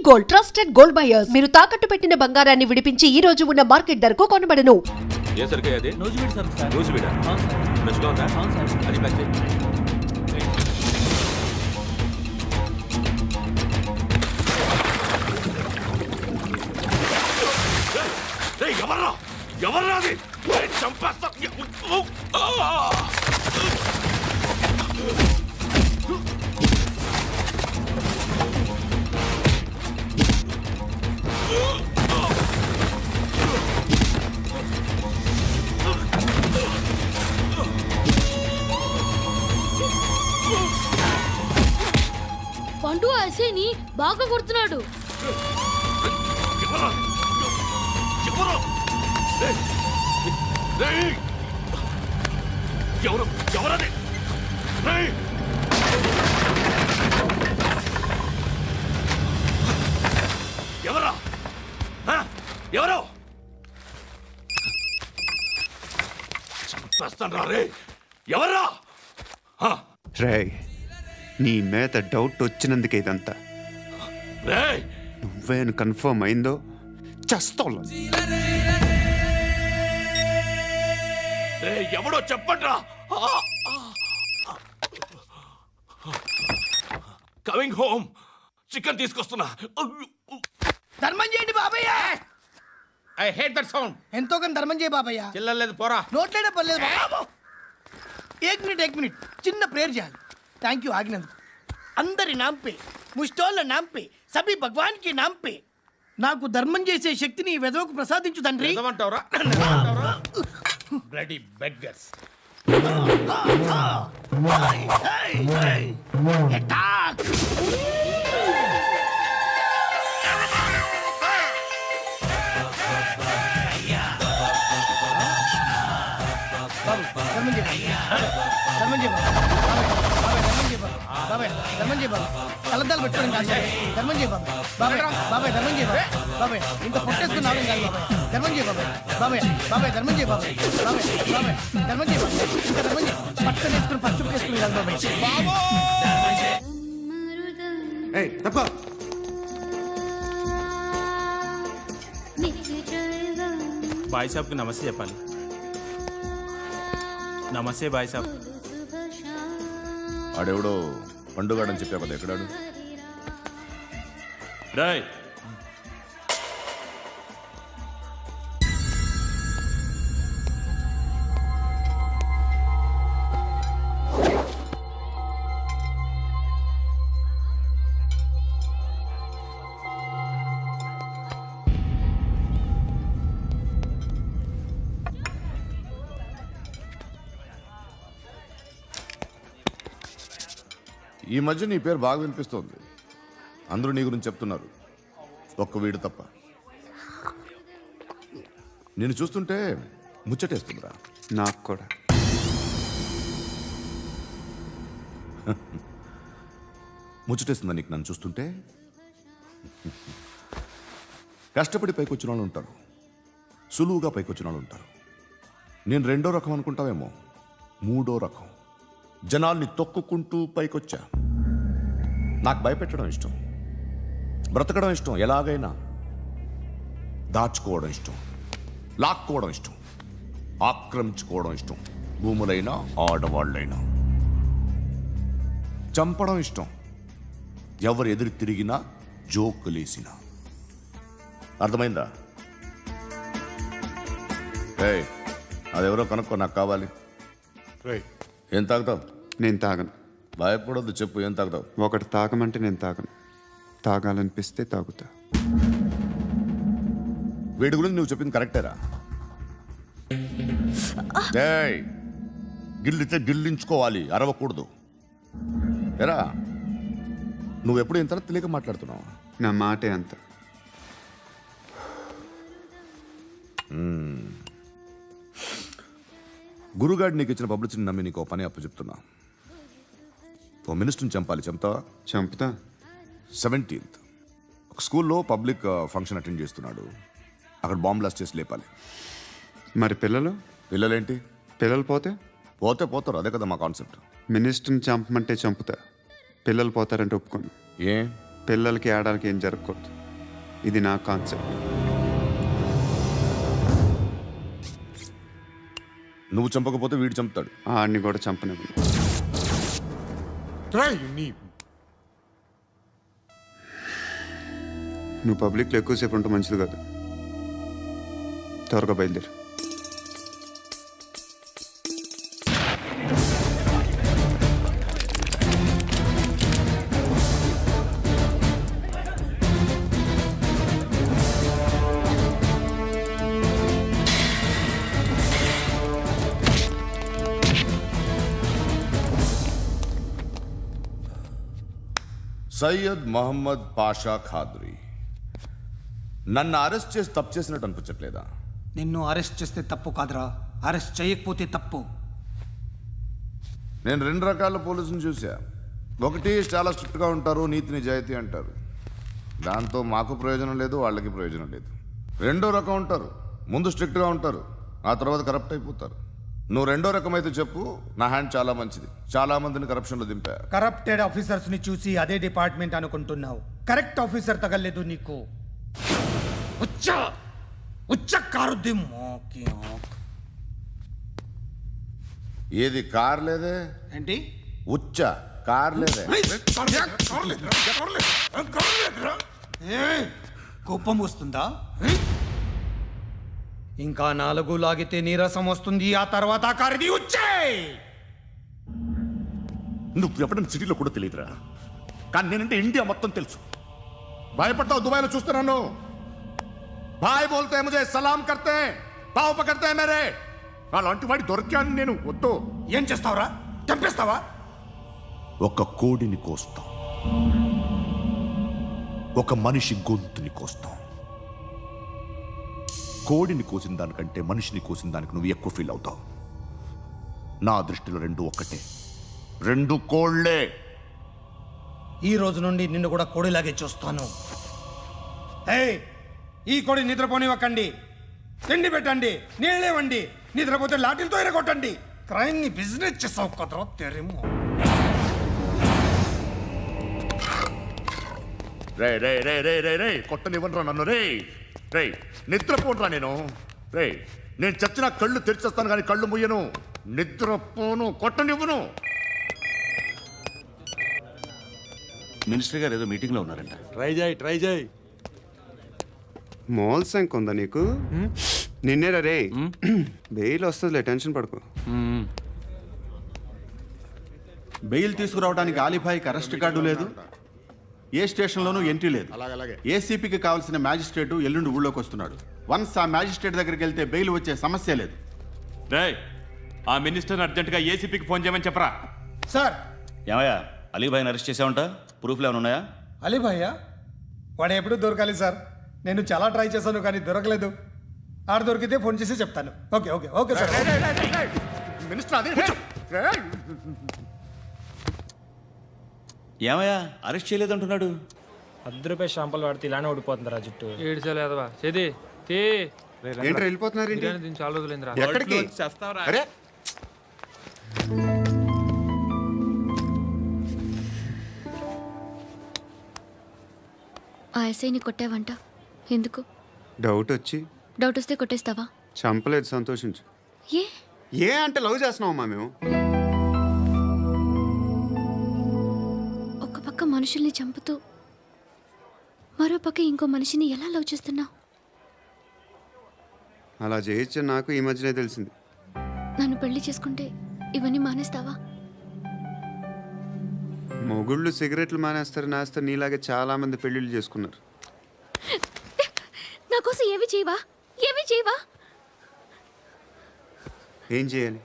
Gold, trusted gold buyers. మీరు తాకట్టు పెట్టిన బంగారాన్ని విడిపించి ఈ రోజు ఉన్న మార్కెట్ ధరకు కొనబడను. ఏ సరుకు అది? నూజివీడు సరుకు సార్. నూజివీడా? అవును సార్. ఫ్రెష్గా ఉందా? అవును సార్. అది ప్యాక్ చేయి. ఎవర్రా ఎవర్రా అది? చంపేస్తా. పండు ఐసేని బాగా కొడుతున్నాడు. ఎవరది? ఎవరా? ఎవరు? చంపేస్తాను రే. ఎవర్రా? రే, నీ మీద డౌట్ వచ్చినందుకే ఇదంతా. రే నువ్వేను కన్ఫర్మ్ అయిందో చస్తావు. ఎవడో చెప్పండ్రా. Coming home. చికెన్ తీసుకొస్తున్నా. ధర్మం చేయండి బాబయ్య. I hate that sound. ఎంతో కొంత ధర్మం చేయ బాబయ్య. చిల్లలేదు పోరా. నోట్లేనే పర్లేదు బాబు. ఏక్ మినిట్ చిన్న ప్రేయర్ చేయాలి. థ్యాంక్ యూ ఆగినందుకు. అందరి నాంపే, ముష్టోళ్ళ నాంపే, సభి భగవాన్ కి నాంపే నాకు ధర్మం చేసే శక్తిని ఈ వెదవకు ప్రసాదించు తండ్రి. ఏమంటావురా? Bloody beggars. అటాక్. ధర్మం చేయ ధర్మం చేయ బాబాయ్. ధర్మం చేయ బాబాయ్. కలద్దాలు పెట్టుకోవడం కాదు ధర్మం చేయ బాబాయ్. బాబాయ్ ధర్మం చేయ బాబాయ్. ఇంత పొట్టేసుకుని రావడం కాదు బాబాయ్. ధర్మం చేయ బాబాయ్. బాబాయ్ ధర్మం చేయ బాబాయ్. ధర్మం చేయ ఇంకా ధర్మం చేయ. పట్టుకొని వేసుకుని పచ్చుకు వేసుకుని కాదు బాబాయ్. బాయ్ సాబ్కి నమస్తే చెప్పాలి. నమస్తే బాయ్ సాబ్. ఆడెవడో పండుగాడని చెప్పా కదా, ఎక్కడాడు? రాయ్ ఈ మధ్య నీ పేరు బాగా వినిపిస్తోంది. అందరూ నీ గురించి చెప్తున్నారు, ఒక్క వీడు తప్ప. నేను చూస్తుంటే ముచ్చటేస్తుందిరా. నాకు కూడా. ముచ్చటేస్తుందా నీకు నన్ను చూస్తుంటే? కష్టపడి పైకి వచ్చిన వాళ్ళు ఉంటారు, సులువుగా పైకి వచ్చిన వాళ్ళు ఉంటారు. నేను రెండో రకం అనుకుంటావేమో, మూడో రకం. జనాల్ని తొక్కుకుంటూ పైకొచ్చా. నాకు భయపెట్టడం ఇష్టం, బ్రతకడం ఇష్టం, ఎలాగైనా దాచుకోవడం ఇష్టం, లాక్కోవడం ఇష్టం, ఆక్రమించుకోవడం ఇష్టం. భూములైనా ఆడవాళ్ళైనా చంపడం ఇష్టం. ఎవరు ఎదురు తిరిగినా జోకులేసినా. అర్థమైందా? ఏయ్, అదెవరో కనుక్కో, నాకు కావాలి. ఏం తాగుతావు? నేను తాగను. భయపడొద్దు, చెప్పు ఏం తాగుతావు? ఒకటి తాగమంటే నేను తాగను. తాగాలనిపిస్తే తాగుతా. వీడి గురించి నువ్వు చెప్పింది కరెక్టేరా? ఏయ్, గిల్లితే గిల్లించుకోవాలి, అరవకూడదు. ఎరా, నువ్వెప్పుడు ఇంత తెలియక మాట్లాడుతున్నావు? నా మాటే అంత. గురుగాడు నీకు ఇచ్చిన పబ్లిసిటీని నమ్మి నీకు పని అప్పు చెప్తున్నా. ఓ మినిస్టర్ని చంపాలి, చంపుతావా? చంపుతా. 17th ఒక స్కూల్లో పబ్లిక్ ఫంక్షన్ అటెండ్ చేస్తున్నాడు. అక్కడ బాంబ్ బ్లాస్ట్ చేసి లేపాలి. మరి పిల్లలు? పిల్లలేంటి? పిల్లలు పోతే పోతారు, అదే కదా మా కాన్సెప్ట్. మినిస్టర్ని చంపమంటే చంపుతా, పిల్లలు పోతారంటే ఒప్పుకోను. ఏ? పిల్లలకి ఆడడానికి ఏం జరగకూడదు. ఇది నా కాన్సెప్ట్. నువ్వు చంపకపోతే వీడు చంపుతాడు. ఆడిని కూడా చంపనివ్వను. నువ్వు పబ్లిక్లో ఎక్కువసేపు ఉంటే మంచిది కాదు. త్వరగా బయలుదేరు. సయ్యద్ మహమ్మద్ పాషా ఖాద్రీ. నన్ను అరెస్ట్ చేసి తప్పు చేసినట్టు అనిపించట్లేదా? నిన్ను అరెస్ట్ చేస్తే తప్పు కాదురా, అరెస్ట్ చేయకపోతే తప్పు. నేను 2 రకాల పోలీసుని చూసా. ఒకటి చాలా స్ట్రిక్ట్గా ఉంటారు, నీతి నిజాయితీ అంటారు. దాంతో మాకు ప్రయోజనం లేదు, వాళ్ళకి ప్రయోజనం లేదు. 2వ రకం ఉంటారు, ముందు స్ట్రిక్ట్గా ఉంటారు, ఆ తర్వాత కరప్ట్ అయిపోతారు. నువ్వు 2వ రకం అయితే చెప్పు. నా హ్యాండ్ చాలా మంచిది, చాలా మందిని కరప్షన్లో దింపా. కరప్టెడ్ ఆఫీసర్స్ ని చూసి అదే డిపార్ట్మెంట్ అనుకుంటున్నావు. కరెక్ట్ ఆఫీసర్ తగలేదు నీకు. ఉచ్చ కారుద్ది మోకి. ఏది కార్ లేదే? ఏంటి? ఉచ్చ కార్ లేదే? కోపం వస్తుందా? ఇంకా 4 లాగితే నీరసం వస్తుంది. ఆ తర్వాత కారిది ఉచ్చే. నువ్వు ఎప్పుడైనా సిటీలో కూడా తెలియదురా, కానీ నేనంటే ఇండియా మొత్తం తెలుసు. భయపడతావు? దుబాయ్లో చూస్తున్నాను. భాయ్ బోల్తే ముజే సలాం కర్తే, పావు పకడ్తే మేరే. అలాంటి వాడి దొరికాను నేను. వద్దు. ఏం చేస్తావురా? చంపేస్తావా? ఒక కోడిని కోస్తాం, ఒక మనిషి గొంతుని కోస్తాం. కోడిని కోసిన దానికంటే మనిషిని కోసిన దానికి నువ్వు ఎక్కువ ఫీల్ అవుతావు. నా దృష్టిలో 2 ఒక్కటే, 2 కోళ్లే. ఈ రోజు నుండి నిన్ను కూడా కోడిలాగే చూస్తాను. ఏయ్, ఈ కోడి నిద్రపోనివ్వకండి. తిండి పెట్టండి, నీళ్ళేవండి. నిద్రపోతే లాఠీలతో ఎరగొట్టండి. క్రైమ్ ని బిజినెస్ చేసావు కదరా తెరేమో. రే రే రే రే రే రే కొట్టనివ్వనరా నన్ను. రే రే నిద్రపోనరా నేను. రే నేను చచ్చిన కళ్ళు తెరిచేస్తాను కానీ కళ్ళు ముయ్యను. నిద్రపోను, కొట్టనివ్వను. మినిస్టర్ గారు ఏదో మీటింగ్లో ఉన్నారంట. ట్రై చేయి. మోల్ సంక్ ఉందా నీకు? నిన్నేరా రే. బెయిల్ వస్తుందిలే, టెన్షన్ పడుకో. బెయిల్ తీసుకురావడానికి ఆలిభాయికి అరెస్ట్ కార్డు లేదు, ఏ స్టేషన్లోనూ ఎంట్రీ లేదు. ఏసీపీకి కావాల్సిన మ్యాజిస్ట్రేటు ఎల్లుండి ఊళ్ళోకి వస్తున్నాడు. వన్స్ ఆ మ్యాజిస్ట్రేట్ దగ్గరికి వెళ్తే బెయిల్ వచ్చే సమస్య లేదు. రేయ్, ఆ మినిస్టర్ని అర్జెంటుగా ఏసీపీకి ఫోన్ చేయమని చెప్పరా. సార్. ఏమయ్యా, అలీభాయ్ని అరెస్ట్ చేసావంట? ప్రూఫ్లు ఏమైనా ఉన్నాయా? అలీ భయ్యా, వాడు ఎప్పుడు దొరకాలి సార్. నేను చాలా ట్రై చేశాను కానీ దొరకలేదు. ఆడ దొరికితే ఫోన్ చేసి చెప్తాను. Okay okay okay sir. Minister అదే. ఏమయ్యా, అరెస్ట్ చేయలేదంటున్నాడు? ₹10 షాంపులు వాడితే ఇలానే ఓడిపోతుందిరా జుట్టు. ఏడ్చలేదవా చేది తీ. ఏంటి వెళ్ళిపోతున్నారు? దీన్ని చాలా రోజులైందిరా. ఎక్కడికి? అరే ఆ ఎస్ఐని కొట్టావంట, ఎందుకు? డౌట్ వచ్చి. డౌట్ వస్తే కొట్టేస్తావా? చంపలేదు, సంతోషించు. ఏ ఏ అంటే లవ్ చేస్తున్నావమ్మా మేము. ఒక పక్క మనుషుల్ని చంపుతూ మరో పక్క ఇంకో మనిషిని ఎలా లవ్ చేస్తున్నావు? అలా చేయొచ్చు నాకు ఈ మధ్యనే తెలిసింది. నన్ను పెళ్లి చేసుకుంటే ఇవన్నీ మానేస్తావా? మొగుళ్ళు సిగరెట్లు మానేస్తారు, నాస్తారు. నీలాగే చాలా మంది పెళ్ళిళ్ళు చేసుకున్నారు. నా కోసం ఏమి చేయవా? ఏమి చేయవా? ఏం చేయాలి?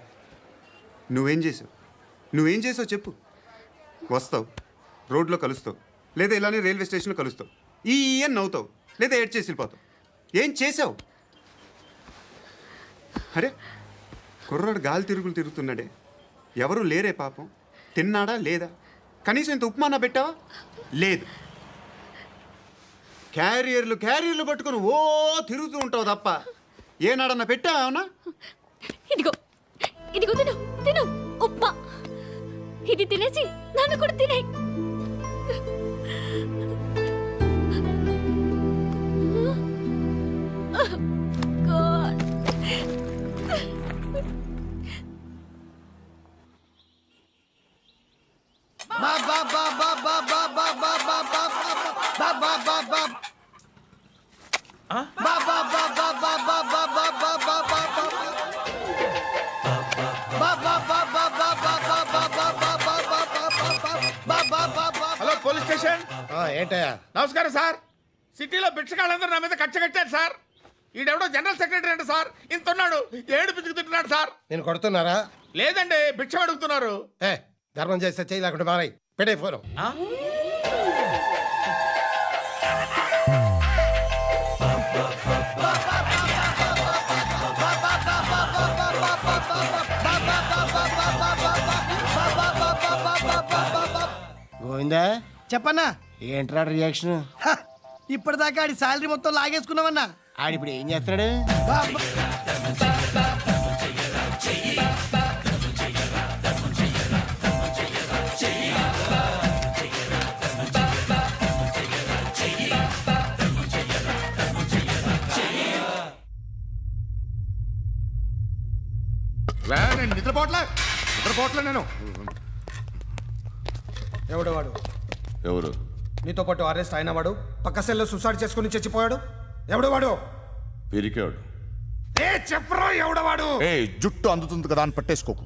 నువ్వేం చేసావు? నువ్వేం చేసావు చెప్పు. వస్తావు, రోడ్లో కలుస్తావు, లేదా ఇలానే రైల్వే స్టేషన్లో కలుస్తావు. ఈ అని నవ్వుతావు, లేదా ఏడ్ చేసి వెళ్ళిపోతావు. ఏం చేసావు? అరే కుర్రాడు గాలి తిరుగులు తిరుగుతున్నాడే, ఎవరు లేరే పాపం. తిన్నాడా లేదా? కనీసం ఇంత ఉప్మానా పెట్టావా? లేదు. క్యారియర్లు పట్టుకొని ఓ తిరుగుతూ ఉంటావు తప్ప ఏనాడన్నా పెట్టావా? అవునా? ఇదిగో ఇదిగో తిను తిను ఉప్మా. ఇది తినేసి నన్ను కూడా తినే. Hello police station. ఏంటయ్యా? నమస్కారం సార్. సిటీలో భిక్షగాళ్ళందరూ నా మీద కక్ష కట్టారు సార్. ఈడెవడో జనరల్ సెక్రటరీ అంట సార్. ఇంత ఉన్నాడు, ఏడు పిచ్చుకు తింటున్నాడు సార్. నేను కొడుతున్నారా? లేదండి, భిక్ష అడుగుతున్నారు. ధర్మం చేస్తే చేయి, లేకుండా మారాయి. పెట్టే ఫోను. గోవిందా, చెప్పన్నా. ఏంట్రా రియాక్షన్? ఇప్పటిదాకా ఆడి శాలరీ మొత్తం లాగేసుకున్నామన్నా. ఆడిప్పుడు ఏం చేస్తున్నాడు? నేను నిద్రపోవట్లే నేను. ఎవడు వాడు? ఎవరు? నీతో పాటు అరెస్ట్ అయిన వాడు, పక్క సెల్లో సూసైడ్ చేసుకుని చచ్చిపోయాడు. ఎవడు వాడు? పిరికాడు. ఏ చెప్పరా ఎవడవాడు? ఏ జుట్టు అందుతుంది కదా అని పట్టేసుకోకు.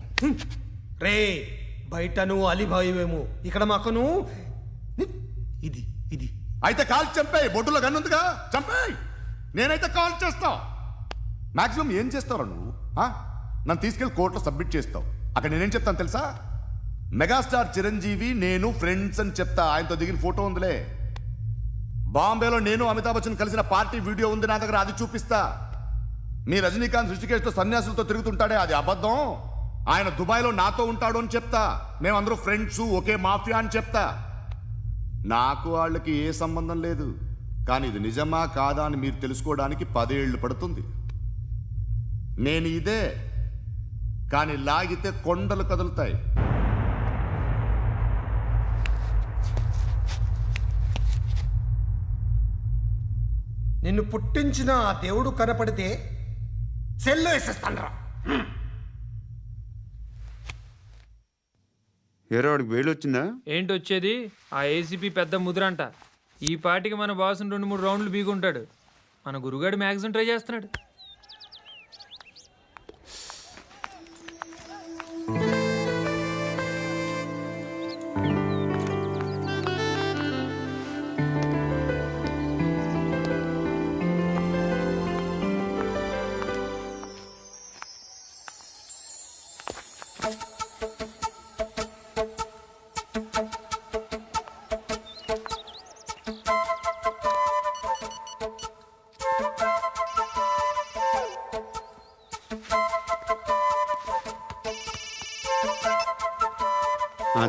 రే బయట నువ్వు అలీబాయివేమో, ఇక్కడ మాకు నువ్వు ఇది ఇది. అయితే కాల్ చంపేయి. బొడ్డులో గన్నుందిగా, చంపేయి. నేనైతే కాల్ చేస్తా. మాక్సిమం ఏం చేస్తావు నువ్వు? నన్ను తీసుకెళ్లి కోర్టులో సబ్మిట్ చేస్తావు. అక్కడ నేనేం చెప్తాను తెలుసా? మెగాస్టార్ చిరంజీవి నేను ఫ్రెండ్స్ అని చెప్తా. ఆయనతో దిగిన ఫోటో ఉందిలే. బాంబేలో నేను అమితాబ్ బచ్చన్ కలిసిన పార్టీ వీడియో ఉంది నా దగ్గర, అది చూపిస్తా. మీ రజనీకాంత్ ఋషికేశ్తో సన్యాసులతో తిరుగుతుంటాడే, అది అబద్ధం. ఆయన దుబాయ్లో నాతో ఉంటాడు అని చెప్తా. మేమందరూ ఫ్రెండ్స్, ఒకే మాఫియా అని చెప్తా. నాకు వాళ్ళకి ఏ సంబంధం లేదు. కానీ ఇది నిజమా కాదా అని మీరు తెలుసుకోవడానికి 10 ఏళ్ళు పడుతుంది. నేను ఇదే, కానీ లాగితే కొండలు కదులుతాయి. నిన్ను పుట్టించిన ఆ దేవుడు కనపడితే సెల్లో వేసేస్తానరా. ఏరో వాడికి వేలు వచ్చిందా? ఏంటి వచ్చేది? ఆ ఏసీపీ పెద్ద ముద్రంట. ఈ పాటికి మన బాసుని 2-3 రౌండ్లు బీగుంటాడు. మన గురుగాడు మ్యాగజైన్ ట్రై చేస్తున్నాడు.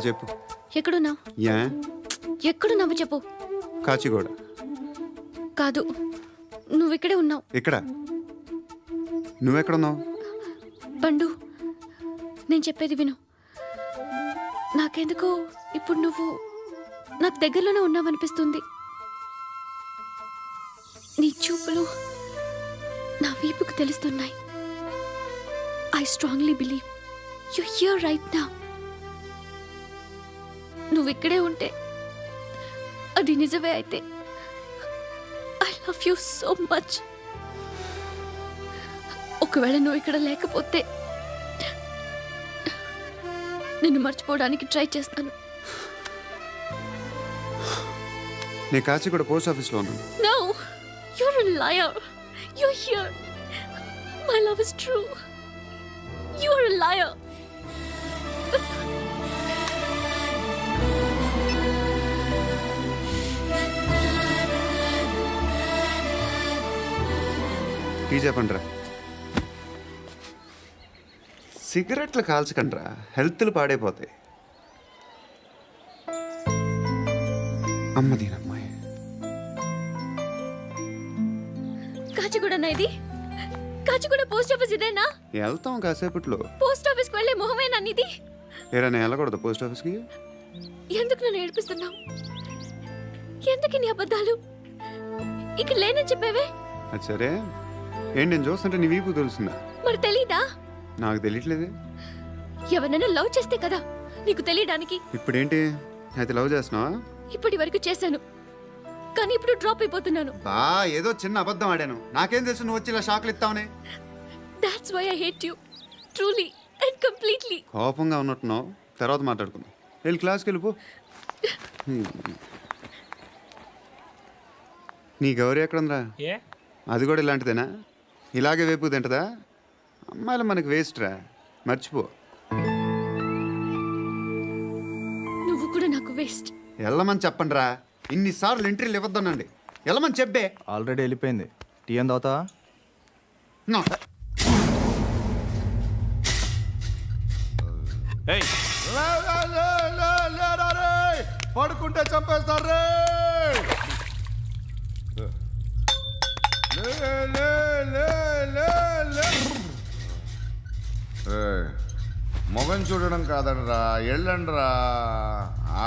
చెప్పు. ఎక్కడున్నావు? ఎక్కడున్నావు చెప్పు. కాచిగూడ. కాదు, నువ్వు ఇక్కడే ఉన్నావు. ఇక్కడ? నువ్వెక్కడున్నావు? పండు, నేను చెప్పేది విను. నాకెందుకో ఇప్పుడు నువ్వు నాకు దగ్గరలోనే ఉన్నావనిపిస్తుంది. నీ చూపులు నా వీపుకు తెలుస్తున్నాయి. I strongly believe you here right now. నువ్వు ఇక్కడే ఉంటే అది నిజమే అయితే I love you so much. ఒకవేళ నువ్వు ఇక్కడ లేకపోతే నిన్ను మర్చిపోవడానికి ట్రై చేస్తాను. నేను కాచిగూడ పోస్ట్ ఆఫీస్లో ఉన్నాను. No, you're a liar. You're here. My love is true. You're a liar. Tea చెప్పండిరా. సిగరెట్లు కాల్చకండ్రా, హెల్త్లు పాడైపోతాయి. అమ్మదీనమ్మాయి. కాచిగూడనా ఇది? కాచిగూడ పోస్ట్ ఆఫీస్ ఇదేనా? వెళ్తాం కాసేపట్లో. పోస్ట్ ఆఫీస్కి వెళ్ళే మొహమేనా నీది? ఏరా నేను వెళ్ళకూడదు పోస్ట్ ఆఫీస్కి? ఎందుకు నన్ను ఏడిపిస్తున్నావు? ఎందుకు నీ అబద్ధాలు? ఇక్కడ లేనని చెప్పేవే. అది సరే, ఏంటి నేను చూస్తుంటే నీ వీపు తెలుస్తుందా? మరి తెలీదా? నాకు తెలియట్లేదే. ఎవరైనా లవ్ చేస్తే కదా నీకు తెలియడానికి. ఇప్పుడేంటి అయితే లవ్ చేస్తున్నావా? ఇప్పటి వరకు చేశాను, కానీ ఇప్పుడు డ్రాప్ అయిపోతున్నాను. ఏదో చిన్న అబద్ధం ఆడాను. నాకేం తెలుసు నువ్వు వచ్చి ఇలా షాక్లు ఇస్తావనే. That's why I hate you truly and completely. కోపంగా ఉన్నట్టున్నావు, తర్వాత మాట్లాడుకుందాం. వెళ్ళి క్లాస్కి వెళ్ళిపో. నీ గౌరీ ఎక్కడుందిరా? ఏ అది కూడా ఇలాంటిదేనా? ఇలాగే వేపు తింటదా? అమ్మాయిలు మనకి వేస్ట్ రా, మర్చిపో. నువ్వు కూడా నాకు వేస్ట్. వెళ్ళమని చెప్పండి రా. ఇన్నిసార్లు ఎంట్రీలు ఇవ్వద్దనండి. వెళ్ళమని చెప్పే. ఆల్రెడీ వెళ్ళిపోయింది. టీ ఏం తాగుతావా? నో. ఏయ్, పడుకుంటే చంపేస్తారు రే. మొగం చూడడం కాదండ్రా, వెళ్ళండ్రా.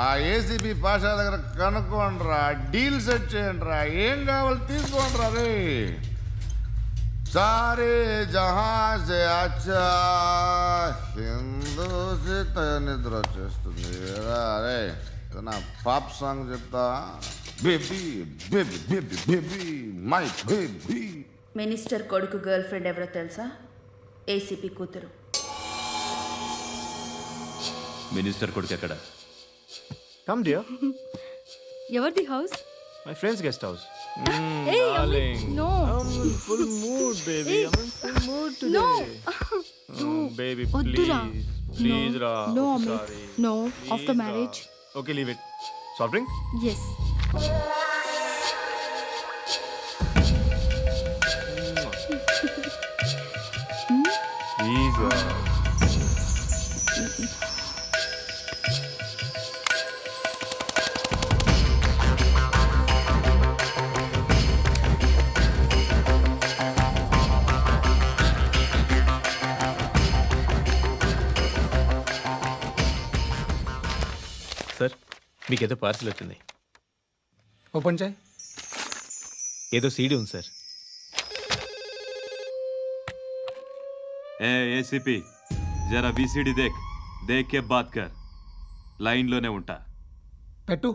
ఆ ఏసీబీ పాషా దగ్గర కనుక్కోండ్రా, డీల్ సెట్ చేయండిరా, ఏం కావాలి తీసుకోండిరా రే. సారే జహా సే అచ్చా హిందూ నిద్ర వచ్చేస్తుంది రే. నా పాప్ సాంగ్ చెప్తా. Baby baby baby baby my baby. Minister కొడుకు గర్ల్ ఫ్రెండ్ ఎవరో తెలుసా? ఏసీపీ కూతురు. మినిస్టర్ కొడుకు ఎక్కడ? Come dear. ఎవరిది house? My friends guest house. No full mood baby. Full mood no baby వద్దురా. ప్లీజ్ రా. No no after marriage. Okay leave it. Soft drink? Yes. Please. Sir, మీకేదో parcel వచ్చింది. Open చేయి. ఏదో CD ఉంది sir. ఏ ACP, జరా BCD దేక్, దేక్ కే బాత్ కర్. లైన్లోనే ఉంటా. పెట్టు.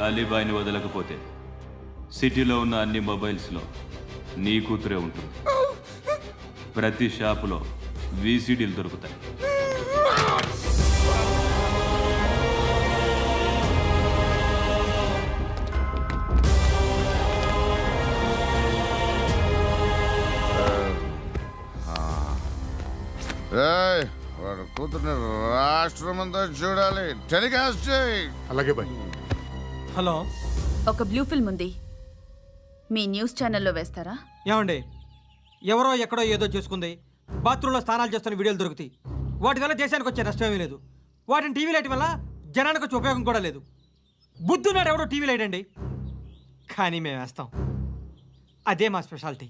అలీబాయ్ని వదలకపోతే సిటీలో ఉన్న అన్ని మొబైల్స్లో నీ కూతురే ఉంటుంది. ప్రతి షాపులో వీసీడీలు దొరుకుతాయి. వాడు కూతుర్ని రాష్ట్రం అంతా చూడాలి. టెలికాస్ట్ చేయి. అలాగే బాయ్. హలో, ఒక బ్లూ ఫిల్మ్ ఉంది, మీ న్యూస్ ఛానల్లో వేస్తారా? ఏమండి, ఎవరో ఎక్కడో ఏదో చేసుకుంది, బాత్రూంలో స్నానాలు చేస్తున్న వీడియోలు దొరుకుతాయి. వాటి వల్ల దేశానికి వచ్చే నష్టమేమీ లేదు. వాటిని టీవీ లైట్ వల్ల జనానికి వచ్చే ఉపయోగం కూడా లేదు. బుద్ధున్నాడు ఎవడో టీవీ లైట్ అండి, కానీ మేము వేస్తాం. అదే మా స్పెషాలిటీ.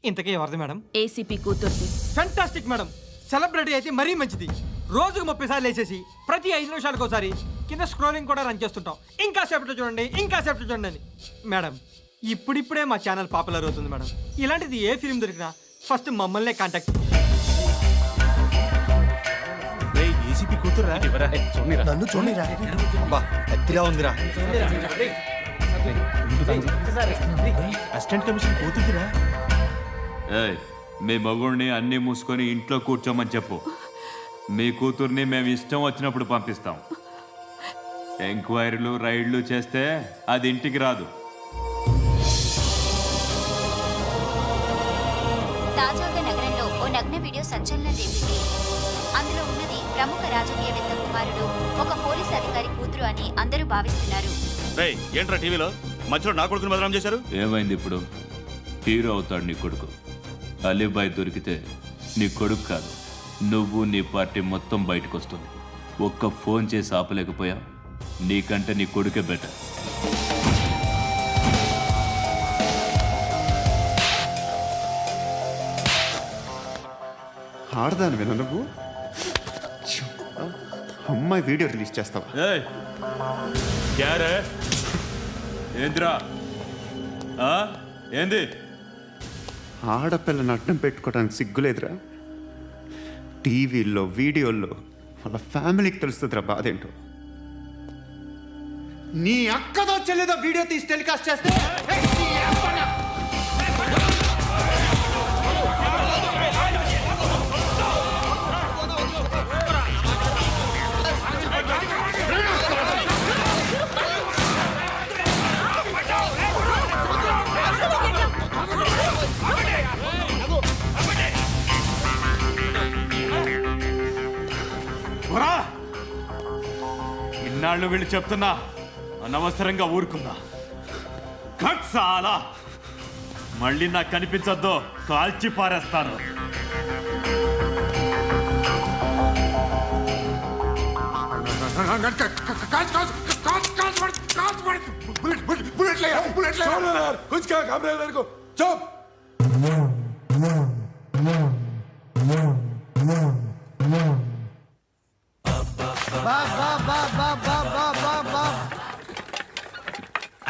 ఇంతకీ ఎవరిది మేడం? ఏసీపీ కూతుర్ది. Fantastic madam. సెలబ్రిటీ అయితే మరీ మంచిది. రోజుకు 30 సార్లు వేసేసి ప్రతి 5 నిమిషాలకు ఒకసారి కింద స్క్రోలింగ్ కూడా రన్ చేస్తుంటాం. ఇంకా సేపట్లో చూడండి, ఇంకా సేపట్లో చూడండి అని. మేడం, ఇప్పుడిప్పుడే మా ఛానల్ పాపులర్ అవుతుంది మేడం. ఇలాంటిది ఏ ఫిల్మ్ దొరికినా ఫస్ట్ మమ్మల్నే కాంటాక్ట్. ఏసీపీ కూతురా? నన్ను చూడరా. ఎత్తిగా ఉందిరా. అసిస్టెంట్ కమిషన్ కూతురా? ఏయ్, మీ మగుడిని అన్నీ మూసుకొని ఇంట్లో కూర్చోమని చెప్పు. మీ కూతుర్ని మేము ఇష్టం వచ్చినప్పుడు పంపిస్తాం. ఎంక్వైరీలు రైడ్లు చేస్తే అది ఇంటికి రాదు. తాజాగా నగరంలో ఓ నగ్న వీడియో సంచలనం రేపింది. అందులో ఉన్నది ప్రముఖ రాజకీయవేత్త కుమారుడు, ఒక పోలీస్ అధికారి కూతురు అని అందరూ భావిస్తున్నారు. ఏంట్రా టీవీలో మధ్యలో నా కొడుకుని బదనాం చేశారు? ఏమైంది ఇప్పుడు? హీరో అవుతాడు నీ కొడుకు. అలీబాయ్ దొరికితే నీ కొడుకు కాదు, నువ్వు నీ పార్టీ మొత్తం బయటకు వస్తుంది. ఒక్క ఫోన్ చేసి ఆపలేకపోయా? నీకంటే నీ కొడుకే బెటర్. ఆడదానివేనా నువ్వు? ఛీ, అమ్మాయి వీడియో రిలీజ్ చేస్తావా? ఏయ్ క్యారే ఏంద్రా ఏంది? ఆడపిల్లని అడ్డం పెట్టుకోవడానికి సిగ్గులేదురా? టీవీల్లో వీడియోల్లో వాళ్ళ ఫ్యామిలీకి తెలుస్తుందిరా బాధ ఏంటో. నీ అక్కదో చెల్లిదో వీడియో తీసి టెలికాస్ట్ చేస్తే ఇన్నాళ్ళు వీళ్ళు చెప్తున్నా అనవసరంగా ఊరుకుందా. కట్ చాలా మళ్ళీ నాకు కనిపించొద్దు, కాల్చి పారేస్తాను.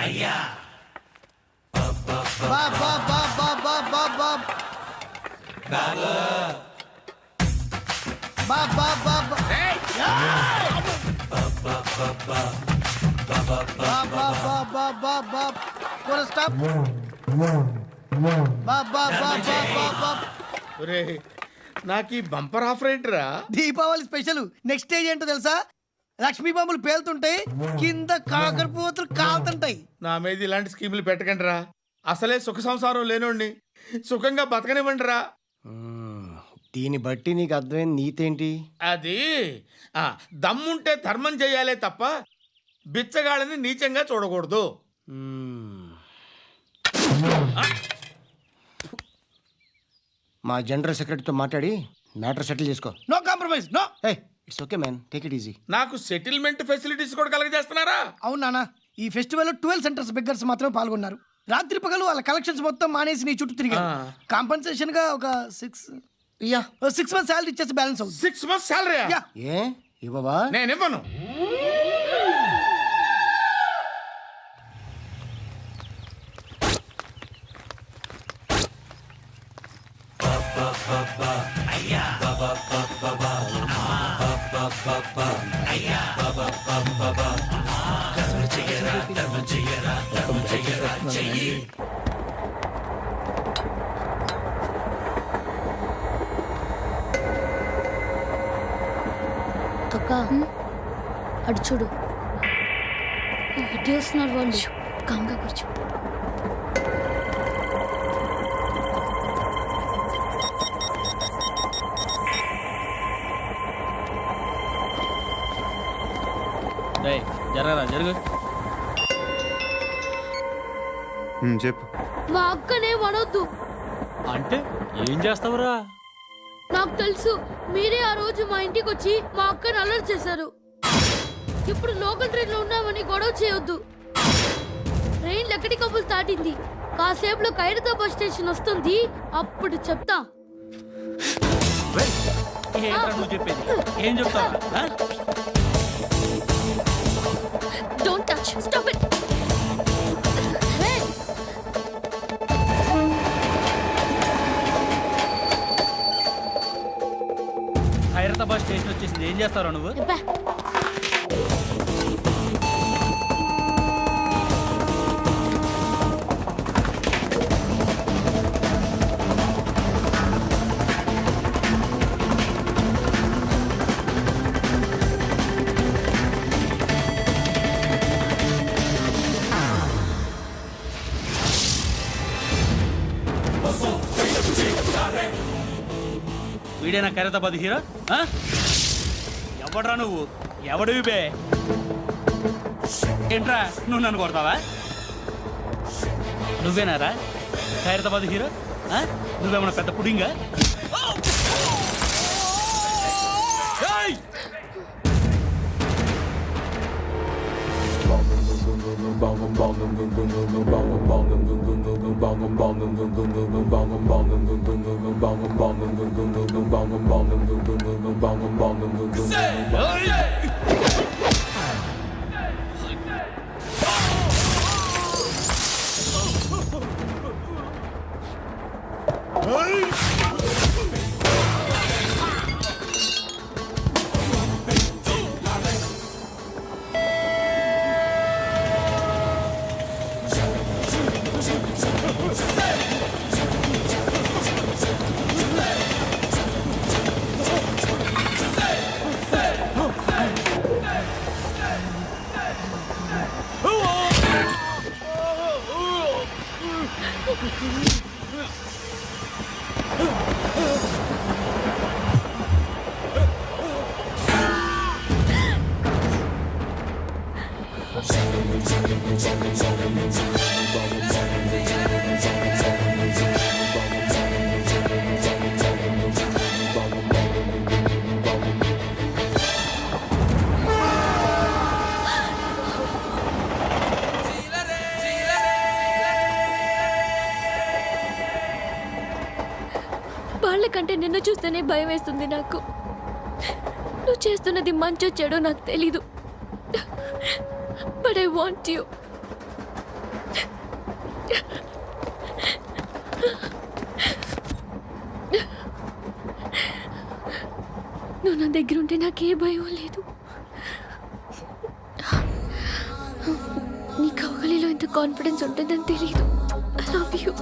అయ్యా బాబా బాబా బాబా బాబా బాబా బాబా స్టాప్. నాకు ఈ బంపర్ ఆఫర్ ఏంటిరా? దీపావళి స్పెషల్. నెక్స్ట్ స్టేజ్ ఏంటో తెలుసా? లక్ష్మీ బాంబులు పేలుతుంటాయి, కింద కాకరపువ్వతులు కాలుతుంటాయి. నా మీద ఇలాంటి స్కీములు పెట్టకండి రా. అసలే సుఖ సంసారం లేనోడిని సుఖంగా బతకనివ్వండి రా. దీన్ని బట్టి నీకు అర్థమైన నీతేంటి? అది దమ్ముంటే ధర్మం చేయాలే తప్ప బిచ్చగాళ్ళని నీచంగా చూడకూడదు. మా జనరల్ సెక్రటరీతో మాట్లాడి మ్యాటర్ సెటిల్ చేసుకో. No compromise, no. It's okay man, take it easy. నాకు సెటిల్మెంట్ ఫెసిలిటీస్ కూడా కలగజేస్తున్నారా? అవును నాన్న, ఈ ఫెస్టివల్ 12 సెంటర్స్ బెగ్గర్స్ మాత్రమే పాల్గొన్నారు. రాత్రి పగలు వాళ్ళ కలెక్షన్స్ మొత్తం మానేసి నీ చుట్టూ తిరిగారు. కాంపన్సేషన్ గా ఒక 6 మంత్స్ శాలరీ ఇచ్చేసి బ్యాలెన్స్ అవుతుంది. 6 months శాలరీ? ఏ ఇవ్వవా? నేను ఇవ్వను. అక్క అటు చూడు, ఇటు వస్తున్నారు వాళ్ళు. కామ్గా కూర్చో. జరగరా జరుగు. చెప్పు. మా అక్కనే వనొద్దు. అంటే ఏం చేస్తావురా? నాకు తెలుసు, మీరే ఆ రోజు మా ఇంటికి వచ్చి మా అక్కని అల్లరి చేశారు. ఇప్పుడు లోకల్ ట్రైన్ లో ఉన్నామని గొడవ చేయొద్దు. ట్రైన్ లక్కడి కబుల్ దాటింది. కాసేపులో ఖైరతాబాద్ స్టేషన్ వస్తుంది, అప్పుడు చెప్తా. నువ్వు చెప్పేది ఏం చెప్తావు? Don't touch, stop it. Khairatabad station వచ్చేసింది, ఏం చేస్తావు నువ్వు? వీడేనా ఖైరతాబాద్ హీరో? ఎవడ్రా నువ్వు? ఎవడివి బే? ఏంట్రా నువ్వు నన్ను కొడతావా? నువ్వేనారా ఖైరతాబాద్ హీరో? నువ్వేమన్నా పెద్ద పుడింగా? వాళ్ళకంటే నిన్ను చూస్తేనే భయం వేస్తుంది నాకు. నువ్వు చేస్తున్నది మంచో చెడో నాకు తెలీదు, బట్ ఐ వాంట్ యూ. నువ్వు నా దగ్గర ఉంటే నాకే భయం లేదు. నీ కౌగలిలో ఇంత కాన్ఫిడెన్స్ ఉంటుందని తెలీదు. I love you.